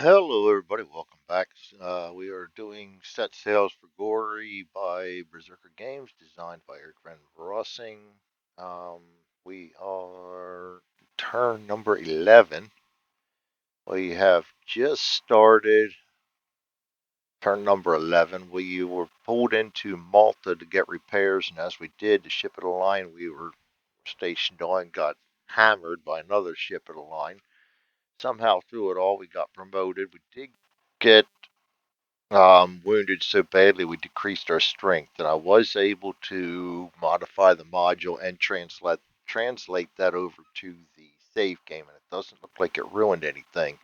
Hello, everybody. Welcome back. We are doing Set Sails for Gory by Berserker Games, designed by Eric Van Rossing. Um, we are turn number 11. We have just started turn number 11. We were pulled into Malta to get repairs, and as we did, the ship of the line we were stationed on got hammered by another ship of the line. Somehow, through it all, we got promoted. We did get wounded so badly we decreased our strength, and I was able to modify the module and translate that over to the save game, and it doesn't look like it ruined anything.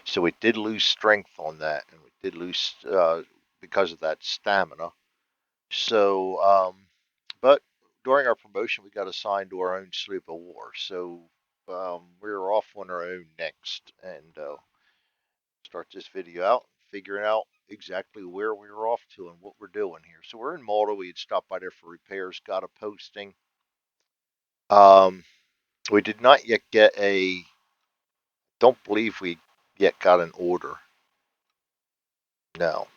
So we did lose strength on that, and we did lose because of that stamina. So, but during our promotion, we got assigned to our own sloop of war. So we were off on our own next, and start this video out, figuring out exactly where we were off to and what we're doing here. So we're in Malta. We had stopped by there for repairs, got a posting. Um, we did not yet get don't believe we yet got an order. No.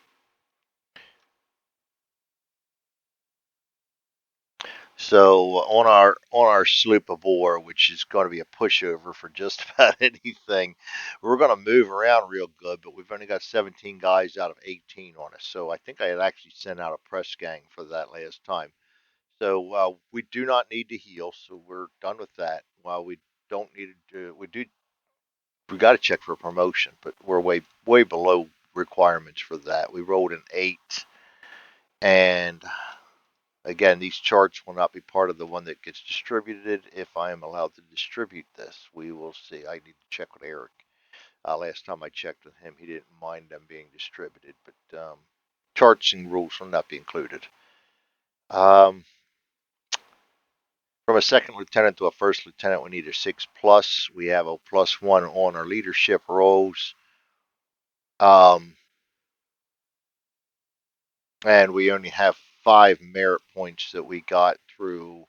So on our sloop of war, which is going to be a pushover for just about anything, we're going to move around real good. But we've only got 17 guys out of 18 on us. So I think I had actually sent out a press gang for that last time. So we do not need to heal, so we're done with that. While we don't need to, we got to check for a promotion, but we're way below requirements for that. We rolled an 8, and again, these charts will not be part of the one that gets distributed. If I am allowed to distribute this, we will see. I need to check with Eric. Last time I checked with him, he didn't mind them being distributed, but charts and rules will not be included. Um, From a second lieutenant to a first lieutenant, we need a 6 plus. We have a +1 on our leadership roles. Um, and we only have 5 merit points that we got through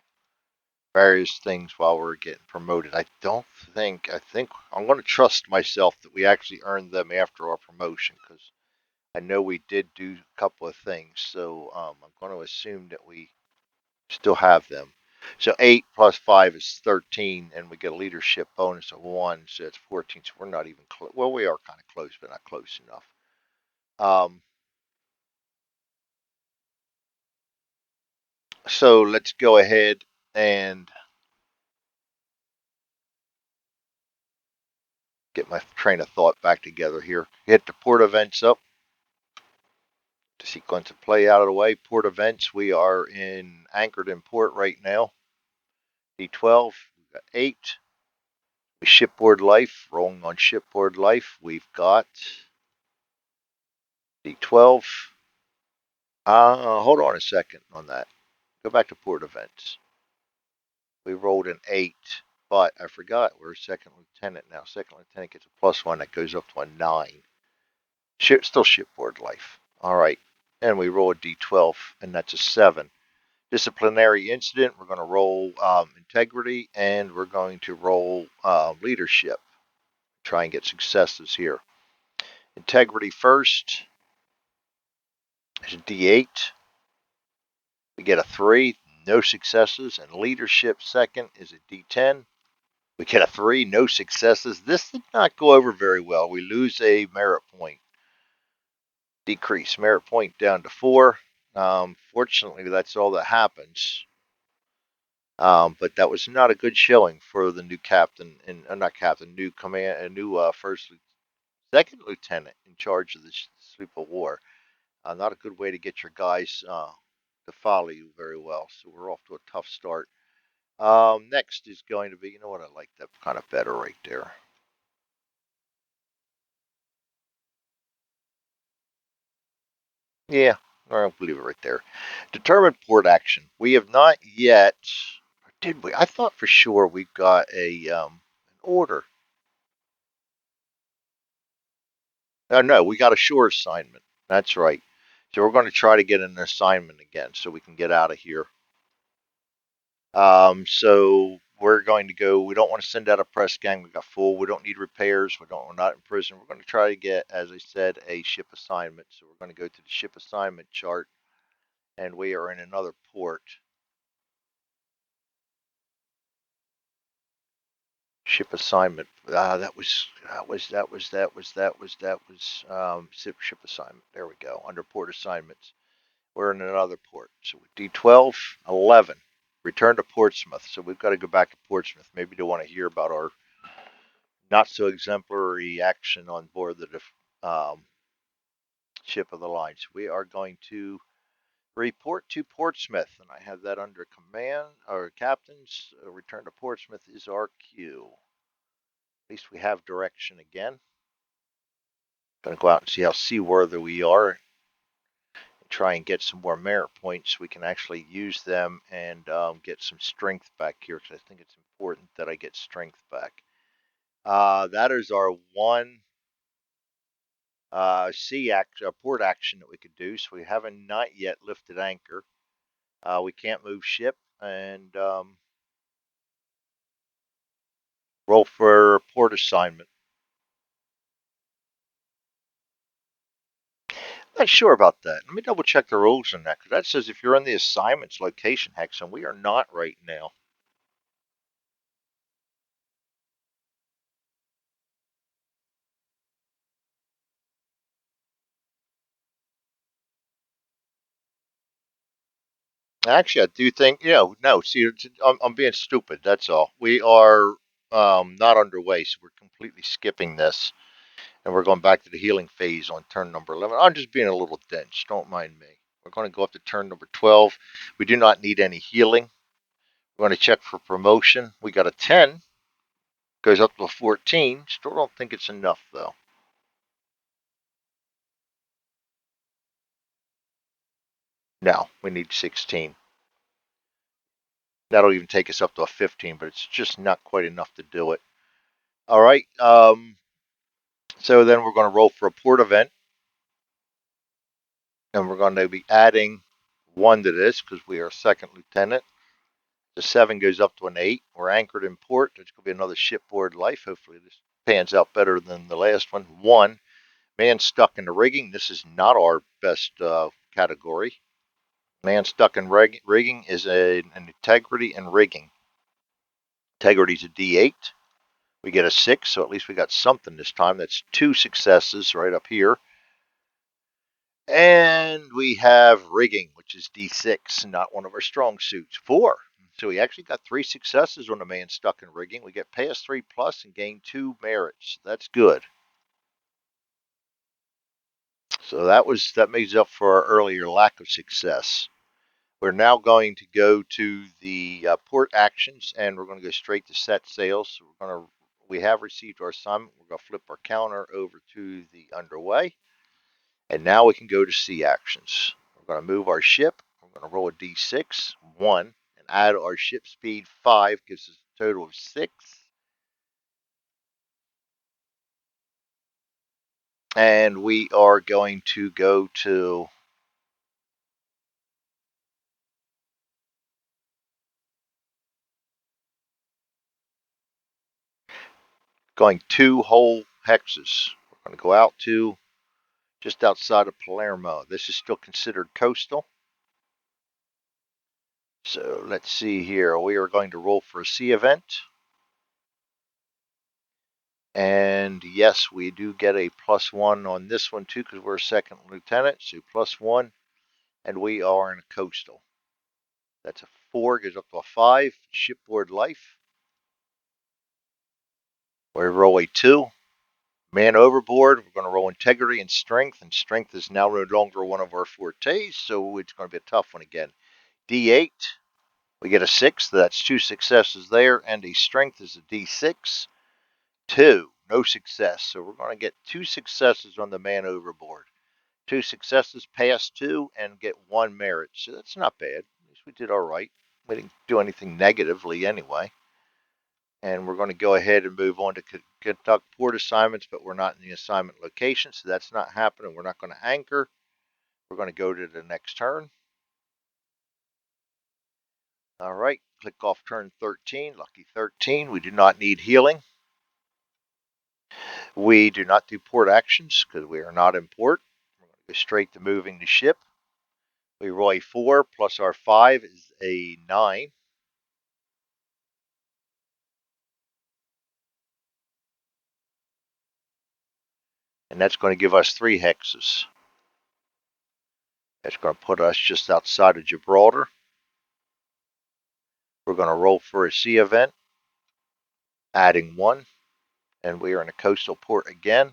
various things while we're getting promoted. I think I'm going to trust myself that we actually earned them after our promotion, because I know we did do a couple of things. So I'm going to assume that we still have them. So 8 plus 5 is 13, and we get a leadership bonus of 1, so it's 14. So we're not even close. Well, we are kind of close, but not close enough. So let's go ahead and get my train of thought back together here. Hit the port events up. The sequence of play out of the way. Port events, we are anchored in port right now. D12, we've got 8. Shipboard life, rolling on shipboard life, we've got D12. Hold on a second on that. Go back to port events. We rolled an 8, but I forgot we're second lieutenant now. Second lieutenant gets a +1 that goes up to a 9. Still shipboard life. All right. And we roll a D12, and that's a 7. Disciplinary incident, we're going to roll integrity, and we're going to roll leadership. Try and get successes here. Integrity first is a D8. We get a 3, no successes. And leadership second is a D10. We get a 3, no successes. This did not go over very well. We lose a merit point. Decrease merit point down to 4. Fortunately, that's all that happens. But that was not a good showing for the new captain, and not captain, new command, a new second lieutenant in charge of the sloop of war. Not a good way to get your guys to follow you very well. So we're off to a tough start. Next is going to be, you know what, I like that kind of better right there. Yeah, I'll leave it right there. Determined port action. We have not yet, or did we? I thought for sure we got an order. No, we got a shore assignment. That's right. So we're going to try to get an assignment again so we can get out of here. So we're going to go. We don't want to send out a press gang. We got full. We don't need repairs. We're not in prison. We're going to try to get, as I said, a ship assignment. So we're going to go to the ship assignment chart, and we are in another port. Ship assignment. That was ship assignment. There we go. Under port assignments, we're in another port. So D12 11. Return to Portsmouth. So we've got to go back to Portsmouth. Maybe they want to hear about our not so exemplary action on board the ship of the line. So we are going to report to Portsmouth, and I have that under command or captains. Return to Portsmouth is our cue. At least we have direction again. Going to go out and see how seaworthy we are and try and get some more merit points so we can actually use them and get some strength back here, because I think it's important that I get strength back. That is our one port action that we could do. So we haven't not yet lifted anchor. We can't move ship, and roll for port assignment. Not sure about that. Let me double check the rules on that, because that says if you're in the assignments location hex, and we are not right now. Actually, I do think, no, see, I'm being stupid. That's all. We are not underway, so we're completely skipping this. And we're going back to the healing phase on turn number 11. I'm just being a little dense. Don't mind me. We're going to go up to turn number 12. We do not need any healing. We're going to check for promotion. We got a 10. Goes up to a 14. Still don't think it's enough, though. No, we need 16. That'll even take us up to a 15, but it's just not quite enough to do it. All right. So then we're going to roll for a port event. And we're going to be adding 1 to this because we are second lieutenant. The 7 goes up to an 8. We're anchored in port. There's going to be another shipboard life. Hopefully this pans out better than the last one. 1. Man stuck in the rigging. This is not our best category. Man stuck in rigging is an integrity and rigging. Integrity is a D8. We get a 6, so at least we got something this time. That's 2 successes right up here. And we have rigging, which is D6, not one of our strong suits. 4. So we actually got 3 successes on the man stuck in rigging. We get pass 3 plus and gain 2 merits. That's good. So that makes up for our earlier lack of success. We're now going to go to the port actions, and we're going to go straight to set sails. So we have received our assignment. We're going to flip our counter over to the underway. And now we can go to sea actions. We're going to move our ship. We're going to roll a d6, 1, and add our ship speed 5, gives us a total of 6. And we are going to go to going 2 whole hexes. We're going to go out to just outside of Palermo. This is still considered coastal. So let's see here. We are going to roll for a sea event. And yes, we do get a +1 on this one too, because we're a second lieutenant. So +1. And we are in a coastal. That's a 4, goes up to a 5. Shipboard life. We roll a 2. Man overboard. We're going to roll integrity and strength is now no longer one of our fortes, so it's going to be a tough one again. D8. We get a 6. That's 2 successes there, and a strength is a D6. 2. No success. So we're going to get 2 successes on the man overboard. 2 successes, pass 2, and get 1 merit. So that's not bad. At least we did all right. We didn't do anything negatively anyway. And we're going to go ahead and move on to conduct port assignments, but we're not in the assignment location, so that's not happening. We're not going to anchor. We're going to go to the next turn. All right, click off turn 13, lucky 13. We do not need healing. We do not do port actions because we are not in port. We're going to go straight to moving the ship. We roll a 4 plus our 5 is a 9. And that's going to give us 3 hexes. That's going to put us just outside of Gibraltar. We're going to roll for a sea event, adding 1. And we are in a coastal port again.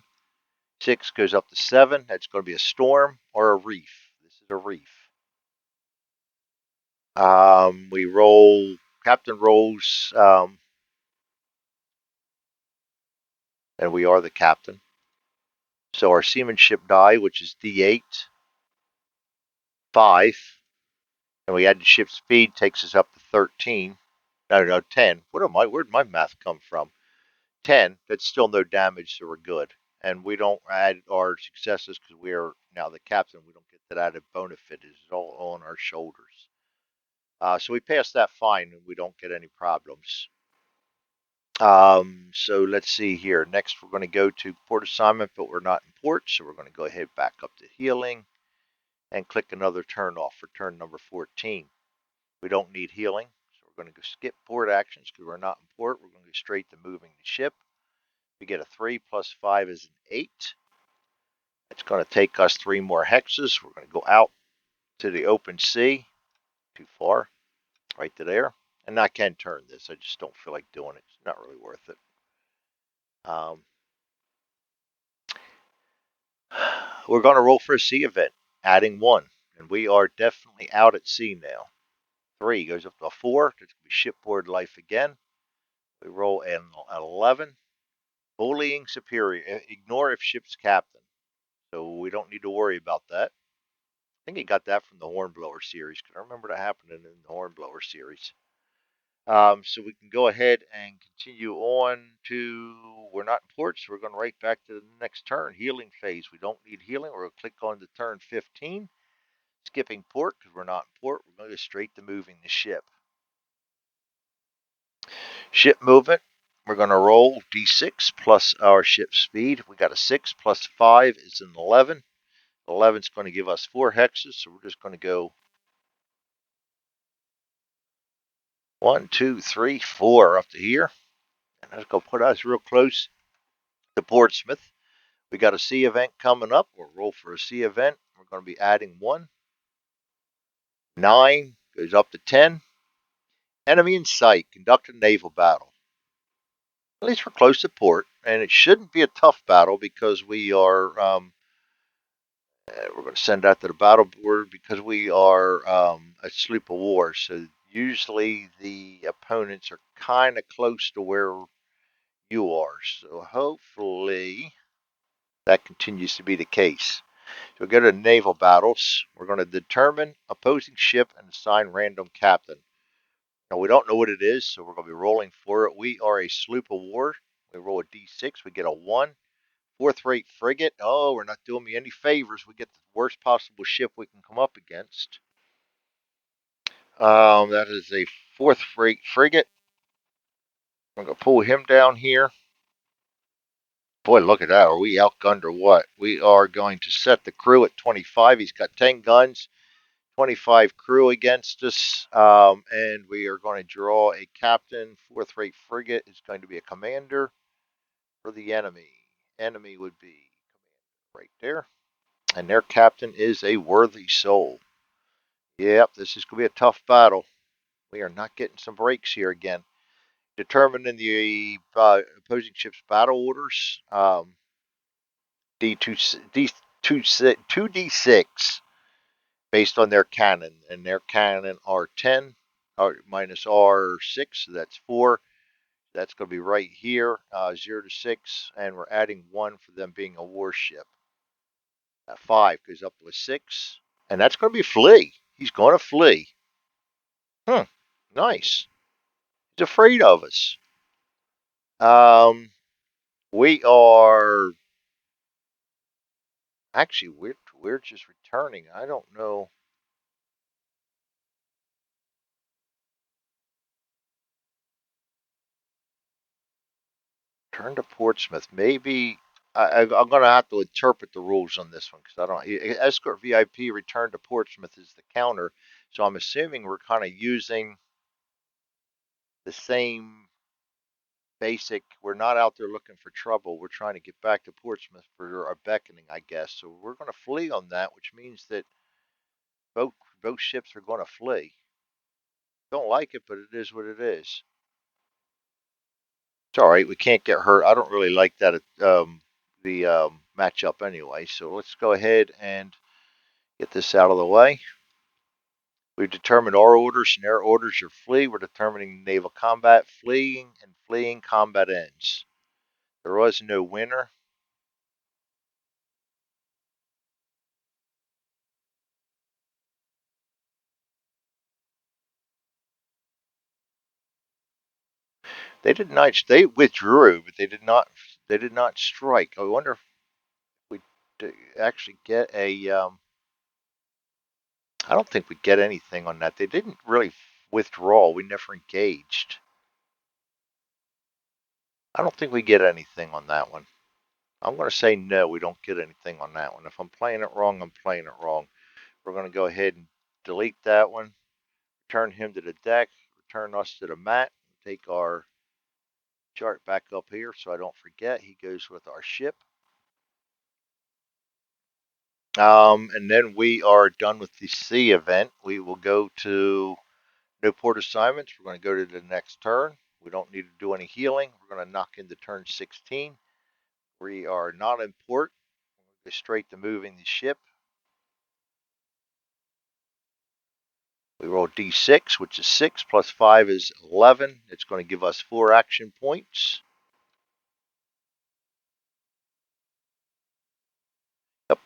6 goes up to 7. That's going to be a storm or a reef. This is a reef. We roll, captain rolls, and we are the captain. So our seamanship die, which is D8, 5, and we add the ship speed, takes us up to 13. No, 10. Where'd my math come from? 10. That's still no damage, so we're good. And we don't add our successes because we are now the captain. We don't get that added benefit. It's all on our shoulders. So we pass that fine and we don't get any problems. So let's see here. Next, we're going to go to port assignment, but we're not in port. So we're going to go ahead back up to healing and click another turn off for turn number 14. We don't need healing. So we're going to go skip port actions because we're not in port. We're going to go straight to moving the ship. We get a 3 plus 5 is an 8. It's going to take us 3 more hexes. We're going to go out to the open sea. Too far. Right to there. And I can turn this. I just don't feel like doing it. It's not really worth it. We're going to roll for a sea event, adding 1. And we are definitely out at sea now. 3 goes up to a 4. That's going to be shipboard life again. We roll an 11. Bullying superior. Ignore if ship's captain. So we don't need to worry about that. I think he got that from the Hornblower series because I remember that happening in the Hornblower series. So we can go ahead and continue on to, we're not in port, so we're going right back to the next turn, healing phase. We don't need healing. We're going to click on to turn 15, skipping port because we're not in port. We're going to go straight to moving the ship. Ship movement, we're going to roll D6 plus our ship speed. We got a 6 plus 5 is an 11. 11 is going to give us 4 hexes, so we're just going to go 1, 2, 3, 4 up to here. And that's going to put us real close to Portsmouth. We got a sea event coming up. We'll roll for a sea event. We're going to be adding 1. 9 goes up to 10. Enemy in sight. Conduct a naval battle. At least we're close to port, and it shouldn't be a tough battle because we are. We're going to send out to the battle board because we are a sloop of war. So usually the opponents are kind of close to where you are. So hopefully that continues to be the case. So we go to naval battles. We're going to determine opposing ship and assign random captain. Now we don't know what it is, so we're going to be rolling for it. We are a sloop of war. We roll a d6. We get a 1. 4th rate frigate. Oh, we're not doing me any favors. We get the worst possible ship we can come up against. That is a 4th rate frigate. I'm going to pull him down here. Boy, look at that. Are we outgunned or what? We are going to set the crew at 25. He's got 10 guns. 25 crew against us, and we are going to draw a captain. 4th rate frigate is going to be a commander for the enemy. Enemy would be right there, and their captain is a worthy soul. Yep, this is going to be a tough battle. We are not getting some breaks here again. Determining the opposing ship's battle orders. D2D6 based on their cannon, and their cannon are 10 minus R6, so that's 4. That's going to be right here, 0 to 6, and we're adding 1 for them being a warship. 5 goes up to a 6, and that's going to be flee. He's going to flee. Nice. He's afraid of us. We are actually we're just returning. I don't know. Turn to Portsmouth. Maybe I'm going to have to interpret the rules on this one because I don't. Escort VIP return to Portsmouth is the counter, so I'm assuming we're kind of using the same basic. We're not out there looking for trouble. We're trying to get back to Portsmouth for our beckoning, I guess. So we're going to flee on that, which means that both both ships are going to flee. Don't like it, but it is what it is. It's all right. We can't get hurt. I don't really like that the matchup anyway. So let's go ahead and get this out of the way. We've determined our orders and their orders are flee. We're determining naval combat, fleeing, and fleeing combat ends. There was no winner. They did not. They withdrew, but they did not. They did not strike. I wonder if we actually get a. I don't think we get anything on that. They didn't really withdraw. We never engaged. I don't think we get anything on that one. I'm going to say no. We don't get anything on that one. If I'm playing it wrong, I'm playing it wrong. We're going to go ahead and delete that one. Return him to the deck. Return us to the mat. Take our chart back up here so I don't forget. He goes with our ship. And then we are done with the C event. We will go to no port assignments. We're going to go to the next turn. We don't need to do any healing. We're going to knock into turn 16. We are not in port. Go straight to moving the ship. We roll d6, which is 6 plus 5 is 11. It's going to give us 4 action points. Yep.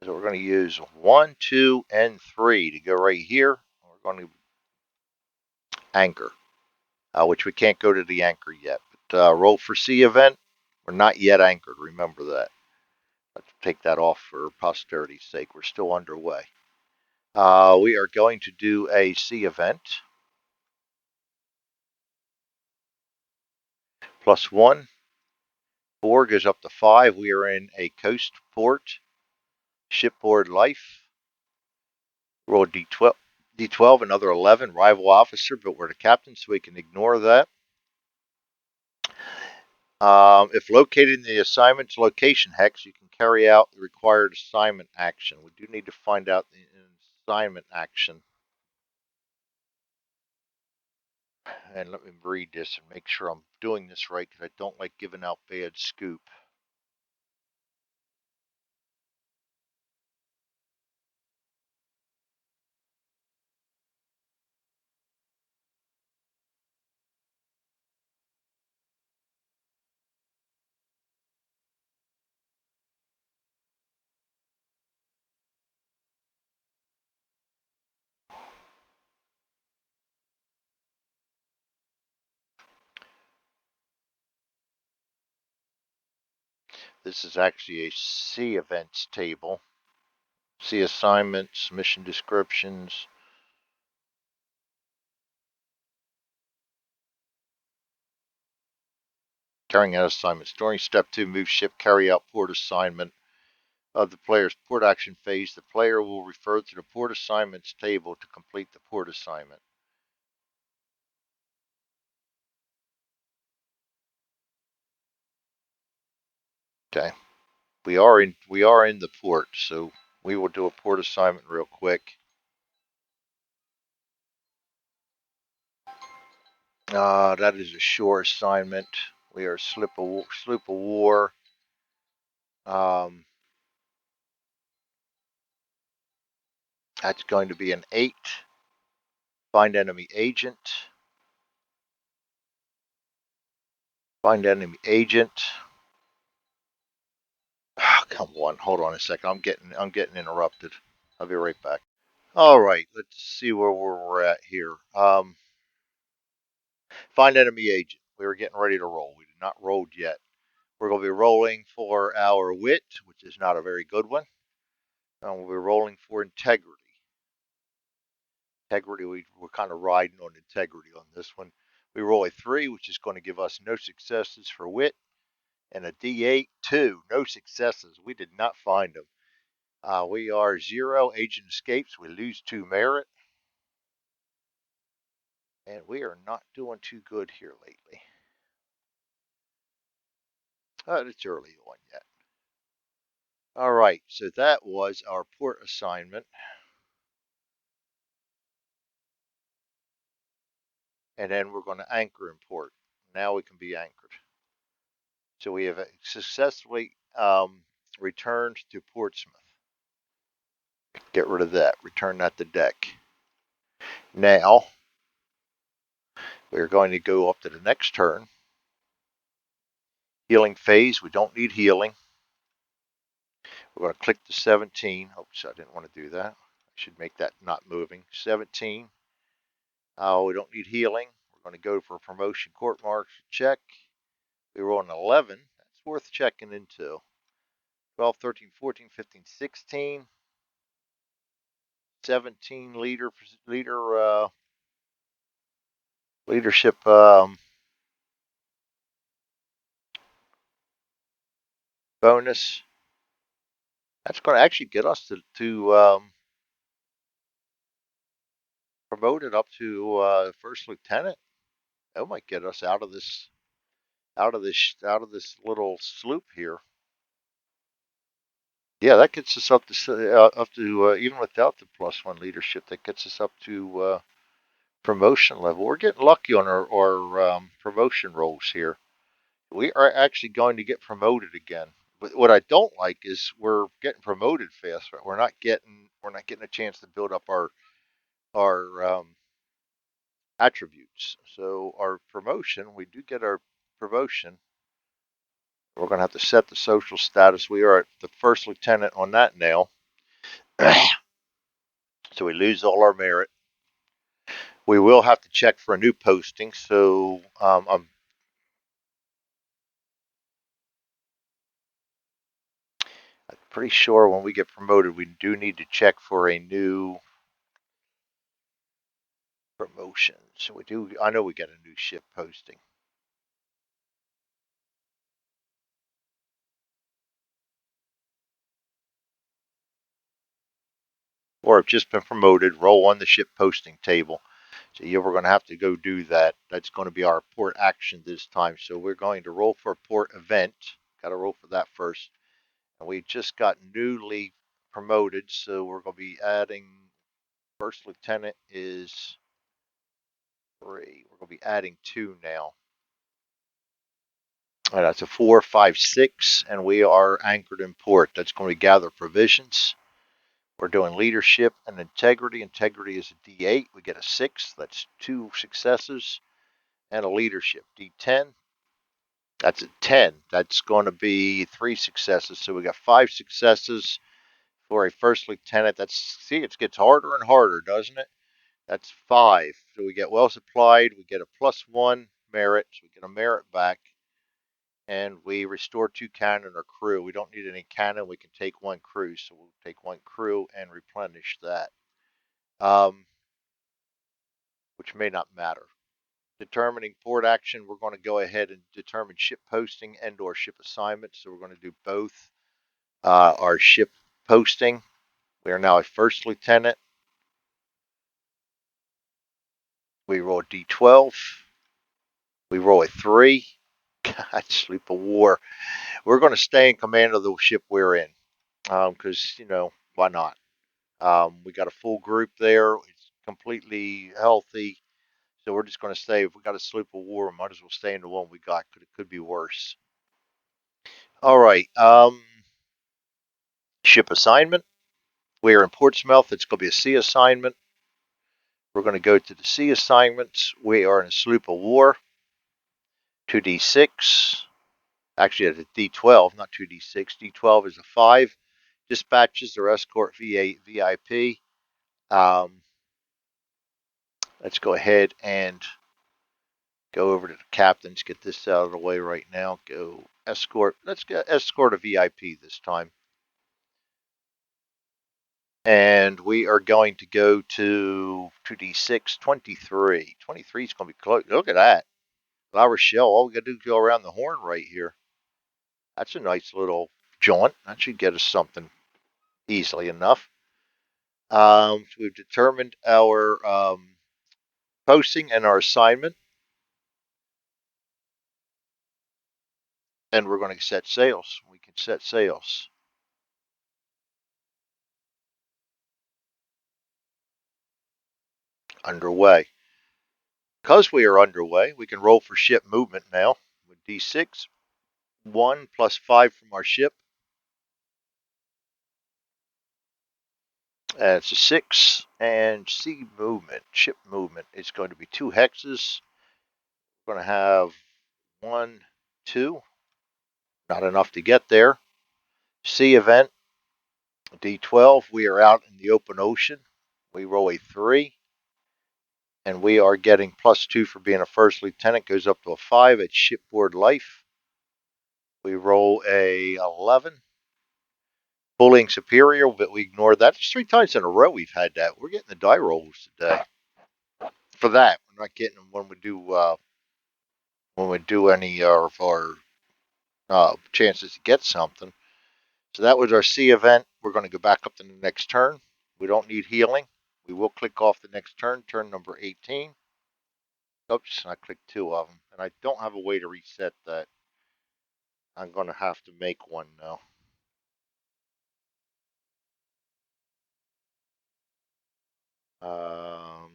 So we're going to use 1, 2, and 3 to go right here. We're going to anchor, which we can't go to the anchor yet. But roll for C event. We're not yet anchored. Remember that. Let's take that off for posterity's sake. We're still underway. We are going to do a C event. +1. 4 goes up to 5. We are in a coast port. Shipboard life. Roll D12. D12, another 11. Rival officer, but we're the captain, so we can ignore that. If located in the assignment's location hex, you can carry out the required assignment action. We do need to find out the assignment action. And let me read this and make sure I'm doing this right because I don't like giving out bad scoop. This is actually a C events table. C assignments, mission descriptions. Carrying out assignments. During step 2, move ship, carry out port assignment of the player's port action phase. The player will refer to the port assignments table to complete the port assignment. Okay. We are in the port, so we will do a port assignment real quick. That is a shore assignment. We are sloop of war. That's going to be an 8. Find enemy agent. Find enemy agent. Oh, come on, hold on a second. I'm getting interrupted. I'll be right back. All right, let's see where we're at here. Find enemy agent. We were getting ready to roll. We did not roll yet. We're going to be rolling for our wit, which is not a very good one. And we'll be rolling for integrity. Integrity, we're kind of riding on integrity on this one. We roll a 3, which is going to give us no successes for wit. And a D8, 2. No successes. We did not find them. We are 0. Agent escapes. We lose 2 merit. And we are not doing too good here lately. It's early on yet. All right, so that was our port assignment. And then we're going to anchor in port. Now we can be anchored. So we have successfully returned to Portsmouth. Get rid of that. Return that to deck. Now we're going to go up to the next turn. Healing phase. We don't need healing. We're going to click the 17. Oops, I didn't want to do that. I should make that not moving. 17. We don't need healing. We're going to go for a promotion court marks check. We roll an 11. That's worth checking into. 12, 13, 14, 15, 16. 17 leadership bonus. That's going to actually get us to promoted up to first lieutenant. That might get us out of this little sloop here. Yeah, that gets us up to even without the +1 leadership. That gets us up to promotion level. We're getting lucky on our promotion rolls here. We are actually going to get promoted again. But what I don't like is we're getting promoted fast. Right? We're not getting a chance to build up our attributes. So our promotion, we do get our promotion. We're going to have to set the social status. We are at the first lieutenant on that now. So we lose all our merit. We will have to check for a new posting. So I'm pretty sure when we get promoted, we do need to check for a new promotion. So we do. I know we get a new ship posting. Or have just been promoted, roll on the ship posting table. So yeah, we're going to have to go do that. That's going to be our port action this time. So we're going to roll for a port event. Got to roll for that first. And we just got newly promoted, so we're going to be adding first lieutenant is 3. We're going to be adding 2 now. And that's a 4, 5, 6, and we are anchored in port. That's going to gather provisions. We're doing leadership and integrity. Integrity is a D8. We get a 6. That's 2 successes. And a leadership D10. That's a 10. That's going to be 3 successes. So we got 5 successes for a first lieutenant. See, it gets harder and harder, doesn't it? That's 5. So we get well supplied. We get a +1 merit. So we get a merit back. And we restore 2 cannon or crew. We don't need any cannon. We can take 1 crew. So we'll take 1 crew and replenish that. Which may not matter. Determining port action, we're going to go ahead and determine ship posting and or ship assignment. So we're going to do both. Our ship posting, we are now a first lieutenant. We roll a D12. We roll a 3. God, sleep of war. We're going to stay in command of the ship we're in because, why not? We got a full group there. It's completely healthy. So we're just going to stay. If we got a sloop of war, we might as well stay in the one we got because it could be worse. All right. Ship assignment. We are in Portsmouth. It's going to be a sea assignment. We're going to go to the sea assignments. We are in a sloop of war. 2d6. Actually, it's a d12, not 2d6. D12 is a 5. Dispatches or escort V8 VIP. Let's go ahead and go over to the captains. Get this out of the way right now. Go escort. Let's get escort a VIP this time. And we are going to go to 2d6, 23. 23 is going to be close. Look at that. La Rochelle, all we got to do is go around the horn right here. That's a nice little jaunt. That should get us something easily enough. So we've determined our posting and our assignment, and we're going to set sails. We can set sails. Underway. Because we are underway, we can roll for ship movement now with D6. 1 plus 5 from our ship. And it's a 6. And sea movement, ship movement, is going to be 2 hexes. We're going to have 1, 2. Not enough to get there. Sea event, D12. We are out in the open ocean. We roll a 3. And we are getting +2 for being a first lieutenant. Goes up to a 5 at shipboard life. We roll a 11. Bullying superior, but we ignore that. There's 3 times in a row we've had that. We're getting the die rolls today for that. We're not getting them when we do any of our chances to get something. So that was our C event. We're going to go back up to the next turn. We don't need healing. We will click off the next turn, turn number 18. Oops, I clicked 2 of them, and I don't have a way to reset that. I'm going to have to make one now. Um,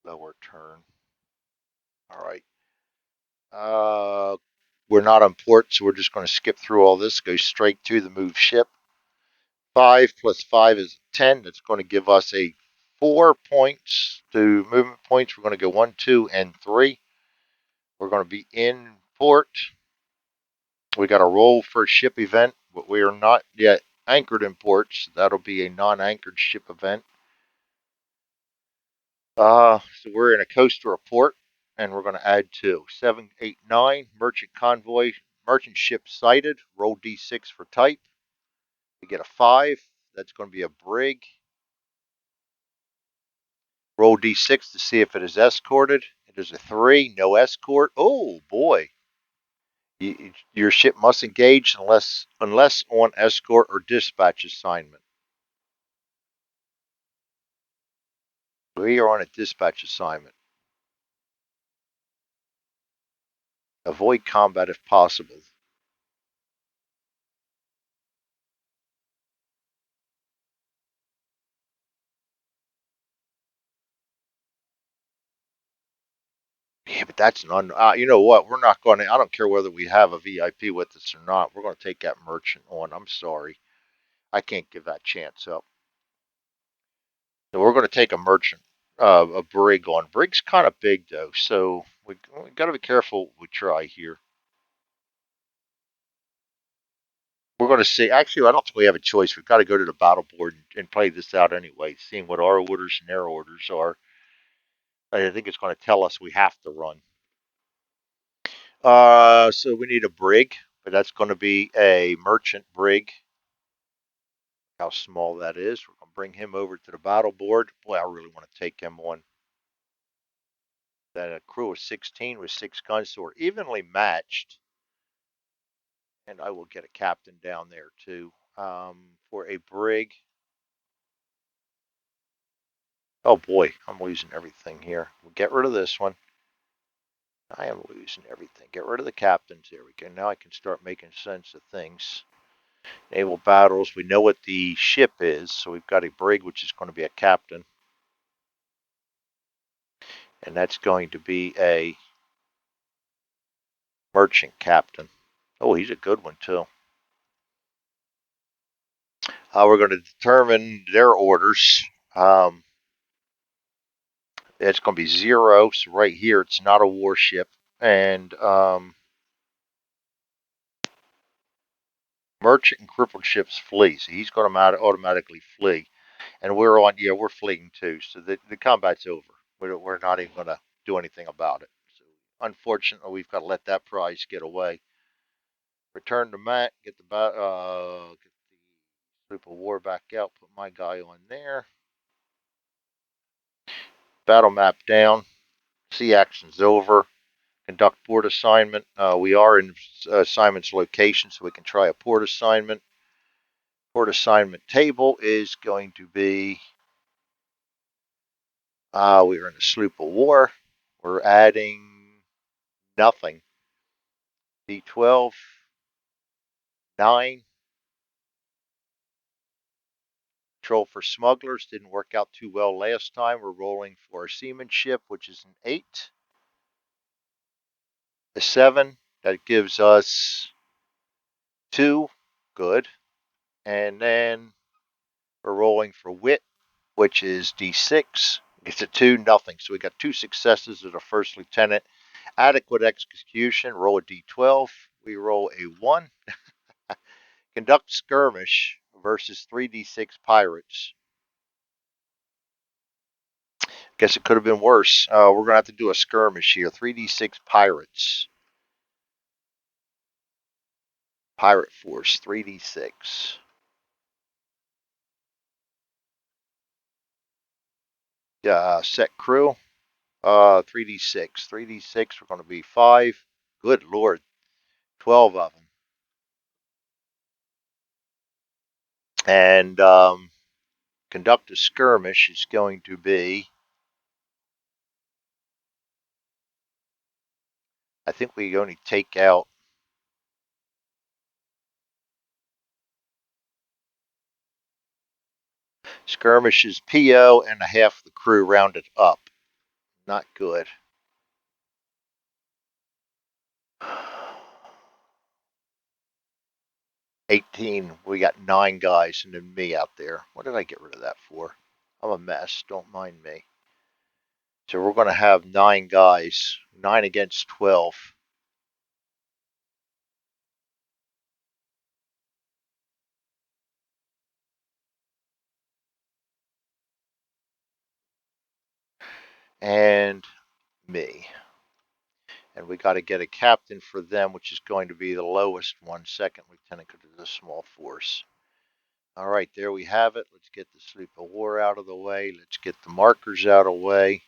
Lower turn. All right. We're not on port, so we're just going to skip through all this, go straight to the move ship. 5 plus 5 is 10. That's going to give us a 4 points to movement points. We're going to go 1, 2, and 3. We're going to be in port. We got a roll for a ship event, but we are not yet anchored in port, so that'll be a non-anchored ship event. So we're in a coast or a port, and we're going to add 2. 7, 8, 9. Merchant convoy, merchant ship sighted. Roll D6 for type. We get a 5. That's going to be a brig. Roll D6 to see if it is escorted. It is a 3. No escort. Oh boy. Your ship must engage unless on escort or dispatch assignment. We are on a dispatch assignment. Avoid combat if possible. Yeah, but that's you know what? We're not going to. I don't care whether we have a VIP with us or not. We're going to take that merchant on. I'm sorry, I can't give that chance up. So we're going to take a merchant, a brig on. Brig's kind of big though, so we got to be careful what we try here. We're going to see. Actually, I don't think we have a choice. We've got to go to the battle board and play this out anyway, seeing what our orders and their orders are. I think it's going to tell us we have to run. So we need a brig, but that's going to be a merchant brig. How small that is. We're going to bring him over to the battle board. Boy, I really want to take him on. That a crew of 16 with 6 guns, so we're evenly matched. And I will get a captain down there too for a brig. Oh boy, I'm losing everything here. We'll get rid of this one. I am losing everything. Get rid of the captains. There we go. Now I can start making sense of things. Naval battles. We know what the ship is, so we've got a brig, which is going to be a captain. And that's going to be a merchant captain. Oh, he's a good one, too. We're going to determine their orders. It's going to be 0, so right here, it's not a warship. And merchant and crippled ships flee, so he's going to automatically flee. And we're on, yeah, we're fleeing too, so the combat's over. We're not even going to do anything about it. So unfortunately, we've got to let that prize get away. Return to Matt, get the sloop of war back out, put my guy on there. Battle map down. See actions over. Conduct port assignment. We are in assignment's location, so we can try a port assignment. Port assignment table is going to be, we are in a sloop of war. We're adding nothing. D12, 9. Control for smugglers didn't work out too well last time. We're rolling for seamanship, which is an 8. A 7, that gives us 2. Good. And then we're rolling for wit, which is D6. Gets a 2, nothing. So we got 2 successes as a first lieutenant. Adequate execution, roll a D12. We roll a 1. Conduct skirmish versus 3D6 pirates. Guess it could have been worse. We're going to have to do a skirmish here. 3D6 pirates. Pirate force, 3D6. Set crew. 3D6. 3D6, we're going to be 5. Good lord. 12 of them. And conduct a skirmish is going to be, I think we only take out skirmishes PO and a half the crew rounded up. Not good. '18. We got 9 guys and then me out there. What did I get rid of that for? I'm a mess. Don't mind me. So we're going to have 9 guys. 9 against 12. And me. And we got to get a captain for them, which is going to be the lowest one, second lieutenant, because it's a small force. All right, there we have it. Let's get the sloop of war out of the way. Let's get the markers out of the way.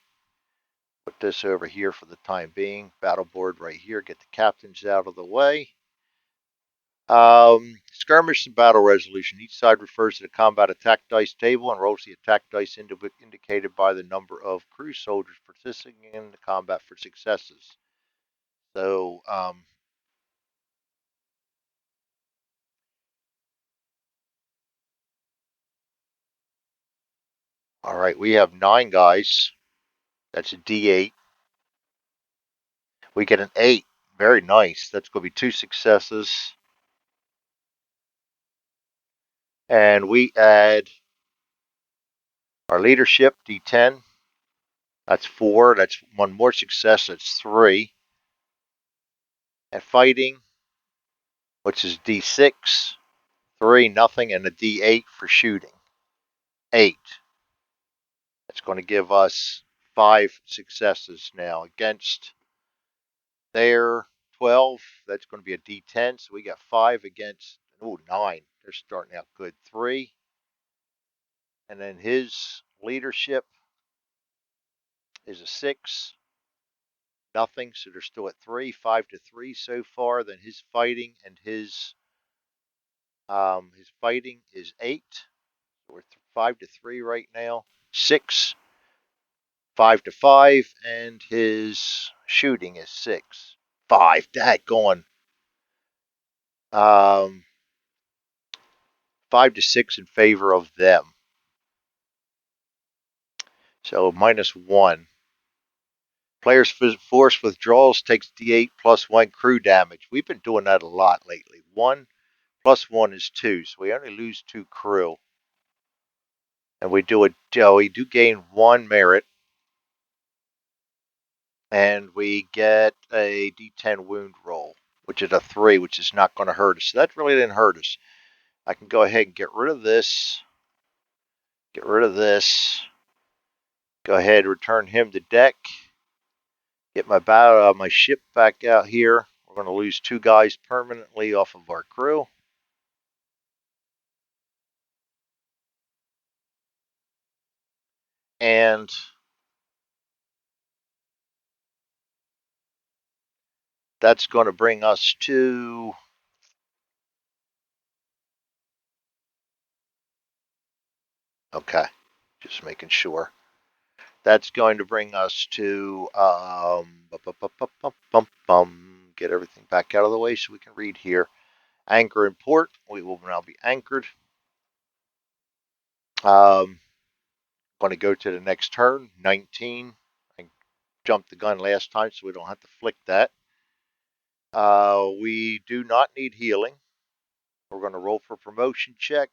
Put this over here for the time being. Battle board right here. Get the captains out of the way. Skirmish and battle resolution. Each side refers to the combat attack dice table and rolls the attack dice indicated by the number of crew soldiers participating in the combat for successes. So, all right, we have 9 guys. That's a D8. We get an 8. Very nice. That's going to be 2 successes. And we add our leadership, D10. That's 4. That's 1 more success. That's 3. And fighting, which is D6. 3, nothing. And a D8 for shooting. 8. That's going to give us 5 successes now against their 12. That's going to be a D10. So we got 5 against, 9. They're starting out good. 3. And then his leadership is a 6. Nothing. So they're still at 3. 5 to 3 so far. Then his fighting and his fighting is 8. So we're 5 to 3 right now. 6. 5 to 5, and his shooting is 6. 5. That going. 5 to 6 in favor of them. So -1. Player's force withdrawals takes D8 plus 1 crew damage. We've been doing that a lot lately. 1 plus 1 is 2, so we only lose 2 crew. And we do gain 1 merit. And we get a D10 wound roll, which is a 3, which is not going to hurt us. So that really didn't hurt us. I can go ahead and get rid of this. Get rid of this. Go ahead and return him to deck. Get my ship back out here. We're going to lose 2 guys permanently off of our crew. And That's going to bring us to, okay, just making sure. That's going to bring us to, get everything back out of the way so we can read here. Anchor and port. We will now be anchored. Going to go to the next turn, 19. I jumped the gun last time, so we don't have to flick that. We do not need healing. We're going to roll for promotion check.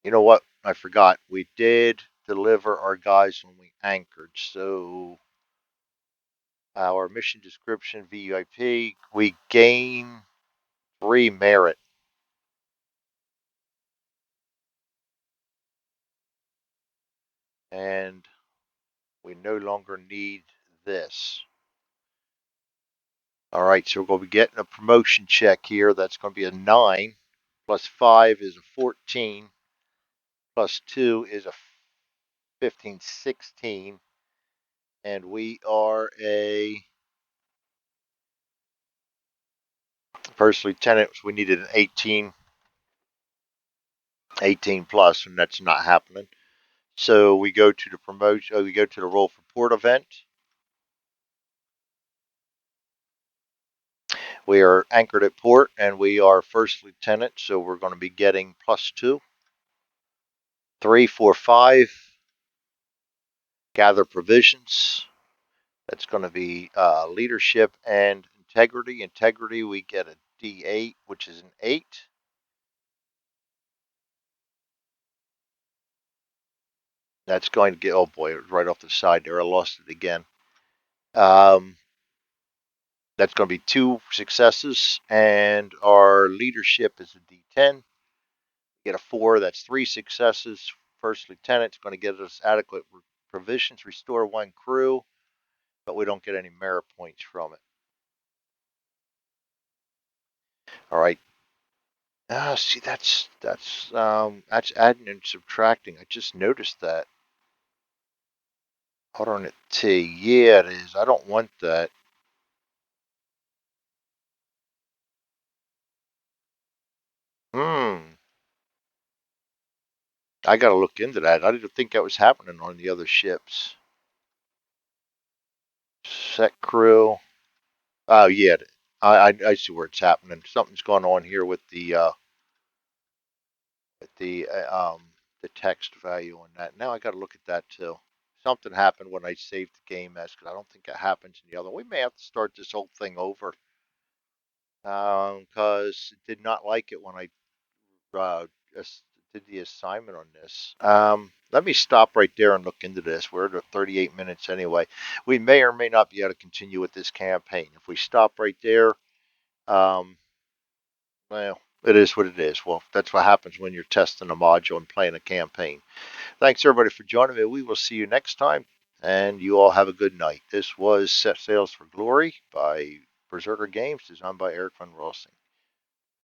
You know what? I forgot. We did deliver our guys when we anchored. So our mission description VIP, we gain 3 merit. And we no longer need this. All right, so we're going to be getting a promotion check here. That's going to be a 9. Plus 5 is a 14. Plus 2 is a 15, 16. And we are a first lieutenant. So we needed an 18, 18 plus, and that's not happening. So we go to the promotion. We go to the roll for port event. We are anchored at port, and we are first lieutenant. So we're going to be getting plus 2, 3, 4, 5. Gather provisions. That's going to be leadership and integrity. Integrity, we get a D8, which is an 8. That's going to get, oh boy, it was right off the side there. I lost it again. Um, that's going to be 2 successes, and our leadership is a D10. Get a 4, that's 3 successes. First lieutenant's going to get us adequate provisions, restore 1 crew, but we don't get any merit points from it. All right. See, that's adding and subtracting. I just noticed that. Alternate T. Yeah, it is. I don't want that. Hmm. I gotta look into that. I didn't think that was happening on the other ships. Set crew. Oh yeah. I see where it's happening. Something's going on here with the text value on that. Now I gotta look at that too. Something happened when I saved the game as because I don't think it happens in the other. We may have to start this whole thing over. Because it did not like it when I uh, did the assignment on this. Let me stop right there and look into this. We're at 38 minutes anyway. We may or may not be able to continue with this campaign. If we stop right there, um, well, it is what it is. Well, that's what happens when you're testing a module and playing a campaign. Thanks everybody for joining me. We will see you next time, and you all have a good night. This was Set Sails for Glory by Berserker Games, designed by Eric Van Rossing.